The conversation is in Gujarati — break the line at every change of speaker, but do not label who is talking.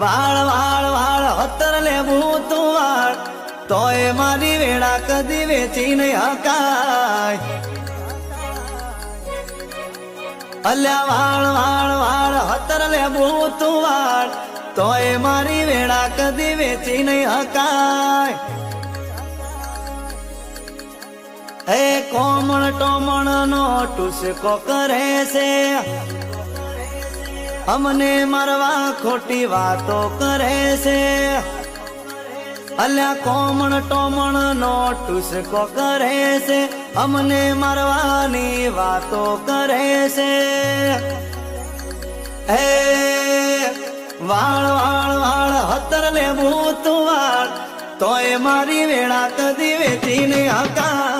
વાળ વાળ વાળ હતર લેવું તું વાળ તોય મારી વેળા કદી વેચી નહીં હકાય. અલ્યા વાળ વાળ વાળ હતર લેવું તું વાળ તોય મારી વેળા કદી વેચી નહીં હકાય. હે કોમણ ટોમણ નો ટુસકો કરે છે, અમને મારવા ખોટી વાતો કરે છે. અલ્યા કોમણ ટોમણ નો ટુસકો કરે છે, અમને મારવાની વાતો કરે છે. હે વાળ વાળ વાળ હતર લેવું તું વાળ તોય મારી વેળા કદી વેચી નહીં હકાય.